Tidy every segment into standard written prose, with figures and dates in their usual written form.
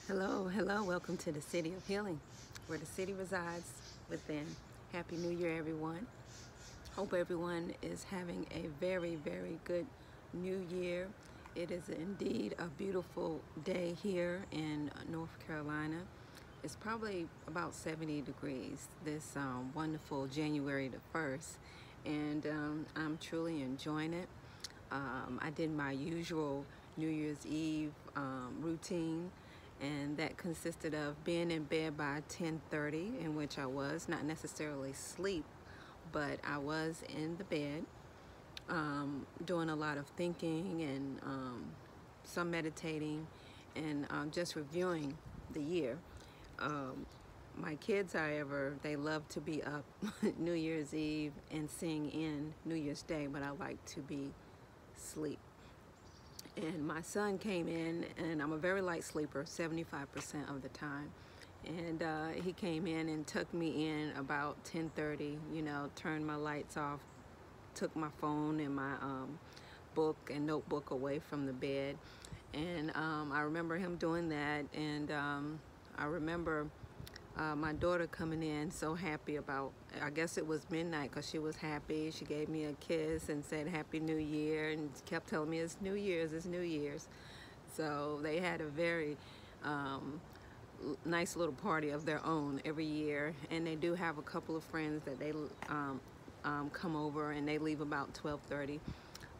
Hello, hello, welcome to the City of Healing, where the city resides within. Happy New Year, everyone. Hope everyone is having a very, very good New Year. It is indeed a beautiful day here in North Carolina. It's probably about 70 degrees this wonderful January the 1st, and I'm truly enjoying it. I did my usual New Year's Eve routine, and that consisted of being in bed by 10:30, in which I was not necessarily asleep, but I was in the bed doing a lot of thinking and some meditating and just reviewing the year. My kids, however, they love to be up New Year's Eve and sing in New Year's Day, but I like to be asleep. And my son came in, and I'm a very light sleeper, 75% of the time. And he came in and tucked me in about 10:30, turned my lights off, took my phone and my book and notebook away from the bed. And I remember him doing that, and I remember my daughter coming in so happy about, I guess it was midnight, because she was happy. She gave me a kiss and said Happy New Year and kept telling me it's New Year's, it's New Year's. So they had a very nice little party of their own every year, and they do have a couple of friends that they come over, and they leave about 12:30.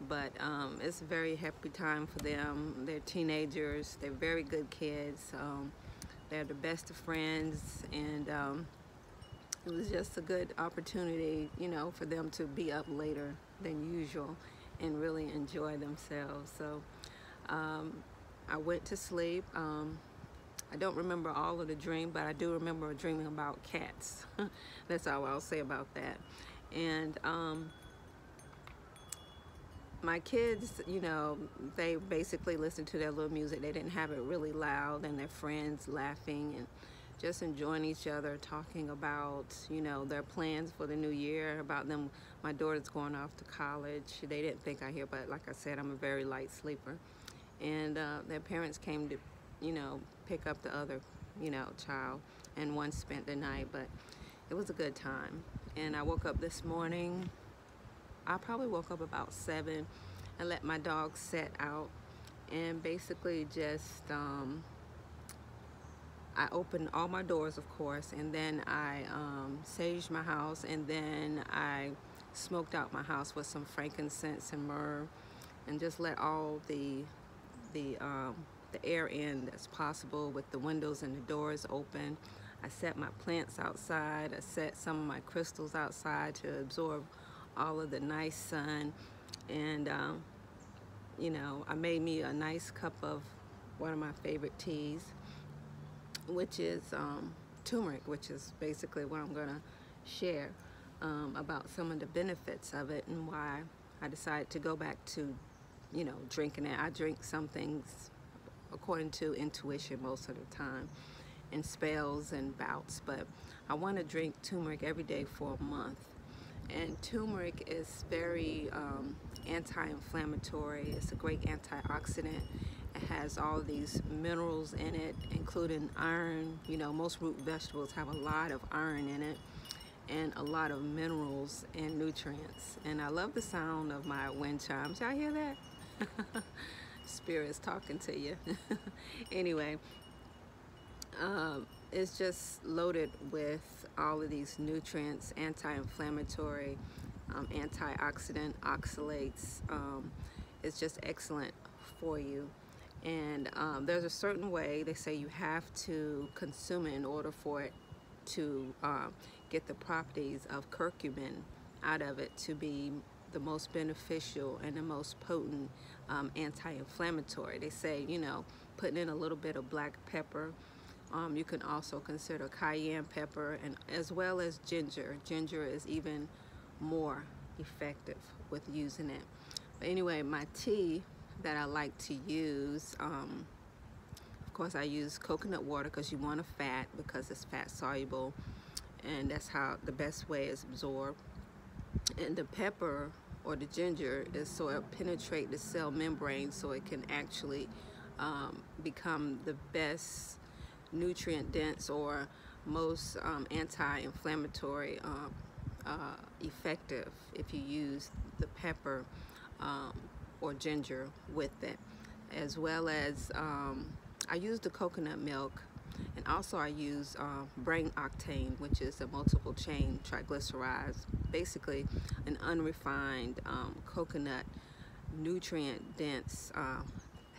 But it's a very happy time for them. They're teenagers, they're very good kids. They're the best of friends, and it was just a good opportunity, for them to be up later than usual and really enjoy themselves. So I went to sleep. I don't remember all of the dream, but I do remember dreaming about cats. That's all I'll say about that. And my kids, they basically listened to their little music. They didn't have it really loud, and their friends laughing and just enjoying each other, talking about, their plans for the new year, about them. My daughter's going off to college. They didn't think I hear, but like I said, I'm a very light sleeper. And their parents came to, pick up the other, child, and one spent the night, but it was a good time. And I woke up this morning. I probably woke up about 7 and let my dog set out, and basically just I opened all my doors, of course, and then I saged my house, and then I smoked out my house with some frankincense and myrrh, and just let all the air in that's possible, with the windows and the doors open. I set my plants outside. I set some of my crystals outside to absorb all of the nice sun. And I made me a nice cup of one of my favorite teas, which is turmeric, which is basically what I'm gonna share about some of the benefits of it and why I decided to go back to drinking it. I drink some things according to intuition most of the time, in spells and bouts, but I want to drink turmeric every day for a month. And turmeric is very anti-inflammatory. It's a great antioxidant. It has all these minerals in it, including iron. Most root vegetables have a lot of iron in it, and a lot of minerals and nutrients. And I love the sound of my wind chimes. Y'all hear that? Spirit's talking to you. Anyway, it's just loaded with all of these nutrients, anti-inflammatory, antioxidant, oxalates. It's just excellent for you. And there's a certain way they say you have to consume it in order for it to get the properties of curcumin out of it to be the most beneficial and the most potent anti-inflammatory. They say, putting in a little bit of black pepper. You can also consider cayenne pepper, and as well as ginger. Ginger is even more effective with using it. But anyway, my tea that I like to use, of course I use coconut water, because you want a fat, because it's fat soluble, and that's how the best way is absorbed. And the pepper or the ginger is so it penetrates the cell membrane, so it can actually become the best nutrient dense or most anti-inflammatory effective if you use the pepper or ginger with it, as well as I use the coconut milk, and also I use brain octane, which is a multiple chain triglycerides, basically an unrefined coconut nutrient dense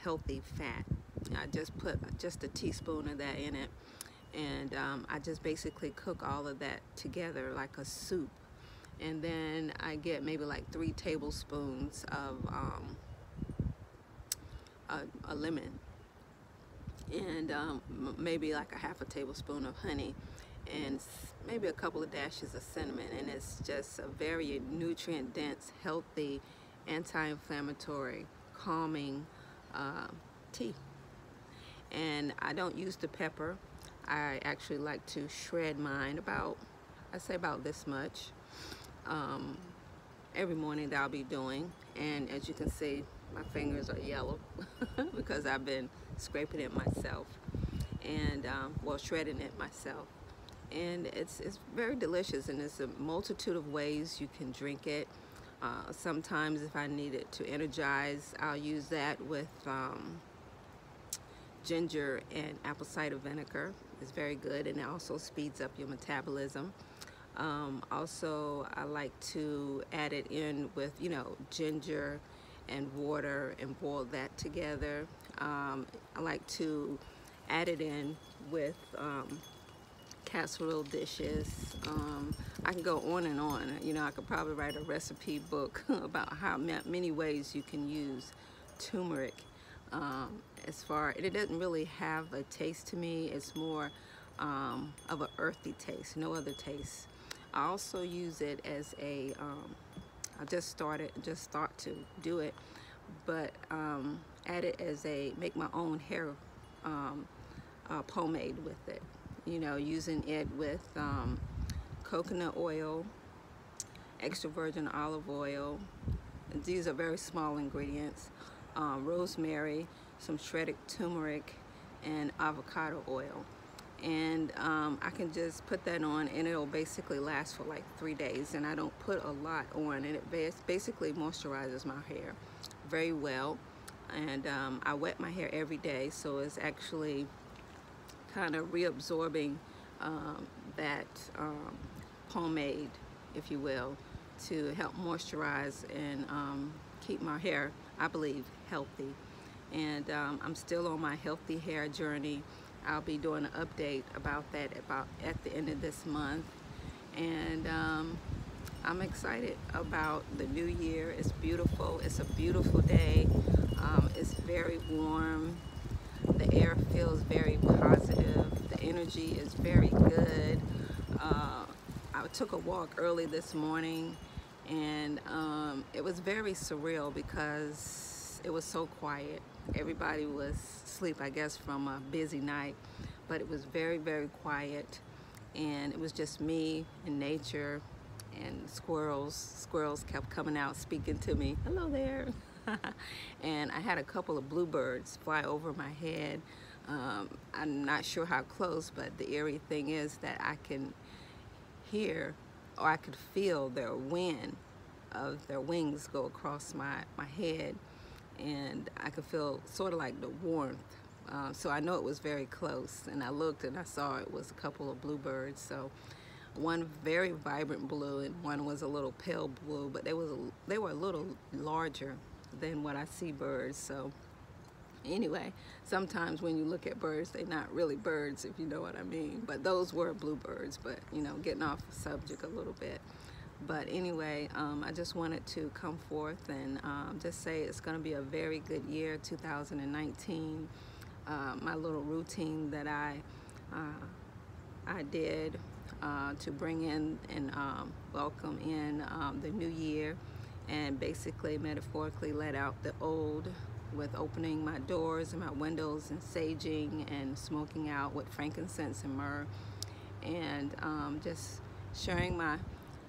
healthy fat. I just put just a teaspoon of that in it, and I just basically cook all of that together like a soup, and then I get maybe like 3 tablespoons of a lemon, and maybe like a half a tablespoon of honey, and maybe a couple of dashes of cinnamon, and it's just a very nutrient dense, healthy, anti-inflammatory, calming tea. And I don't use the pepper. I actually like to shred mine about, I say about this much every morning that I'll be doing. And as you can see, my fingers are yellow because I've been scraping it myself, and well, shredding it myself. And it's very delicious, and there's a multitude of ways you can drink it. Sometimes if I need it to energize, I'll use that with ginger and apple cider vinegar. It's very good, and it also speeds up your metabolism. Also, I like to add it in with, you know, ginger and water and boil that together. I like to add it in with casserole dishes. I can go on and on. You know, I could probably write a recipe book about how many ways you can use turmeric. As far, it doesn't really have a taste to me. It's more of an earthy taste, no other taste. I also use it as a, I just start to do it, but add it as a, make my own hair pomade with it. You know, using it with coconut oil, extra virgin olive oil. These are very small ingredients. Rosemary, some shredded turmeric, and avocado oil. And I can just put that on, and it'll basically last for like 3 days, and I don't put a lot on, and it basically moisturizes my hair very well. And I wet my hair every day, so it's actually kind of reabsorbing that pomade, if you will, to help moisturize and keep my hair, I believe, healthy. And I'm still on my healthy hair journey. I'll be doing an update about that at the end of this month. And I'm excited about the new year. It's beautiful. It's a beautiful day. It's very warm. The air feels very positive. The energy is very good. I took a walk early this morning, and it was very surreal because it was so quiet. Everybody was asleep, I guess, from a busy night, but it was very, very quiet, and it was just me and nature and squirrels. Squirrels kept coming out speaking to me. Hello there. And I had a couple of bluebirds fly over my head. I'm not sure how close, but the eerie thing is that I can hear, or I could feel their wind of their wings go across my head, and I could feel sort of like the warmth. So I know it was very close, and I looked and I saw it was a couple of bluebirds. So one very vibrant blue and one was a little pale blue, but they were a little larger than what I see birds. So anyway, sometimes when you look at birds, they're not really birds, if you know what I mean. But those were bluebirds, but you know, getting off the subject a little bit. But anyway, I just wanted to come forth and just say it's going to be a very good year, 2019. My little routine that I did to bring in and welcome in the new year, and basically metaphorically let out the old with opening my doors and my windows and saging and smoking out with frankincense and myrrh, and just sharing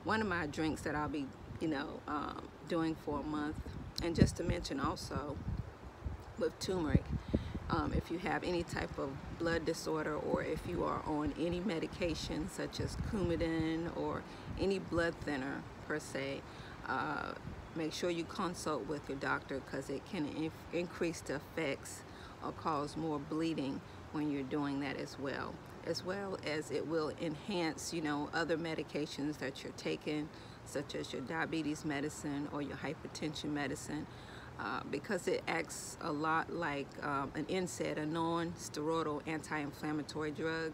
one of my drinks that I'll be, you know, doing for a month. And just to mention also with turmeric, If you have any type of blood disorder, or if you are on any medication such as Coumadin or any blood thinner per se, make sure you consult with your doctor, because it can increase the effects or cause more bleeding when you're doing that, as well as it will enhance, other medications that you're taking, such as your diabetes medicine or your hypertension medicine, because it acts a lot like an NSAID, a non-steroidal anti-inflammatory drug.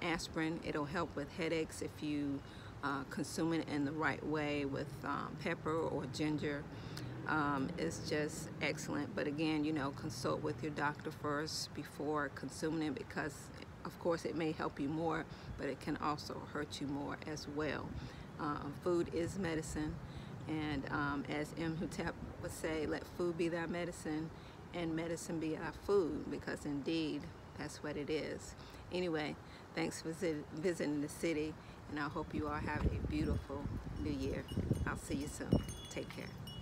Aspirin, it'll help with headaches if you consume it in the right way with pepper or ginger. It's just excellent. But again, consult with your doctor first before consuming it, because of course it may help you more, but it can also hurt you more as well. Food is medicine, and as Imhotep would say, let food be thy medicine and medicine be our food, because indeed that's what it is. Anyway, thanks for visiting the city, and I hope you all have a beautiful new year. I'll see you soon. Take care.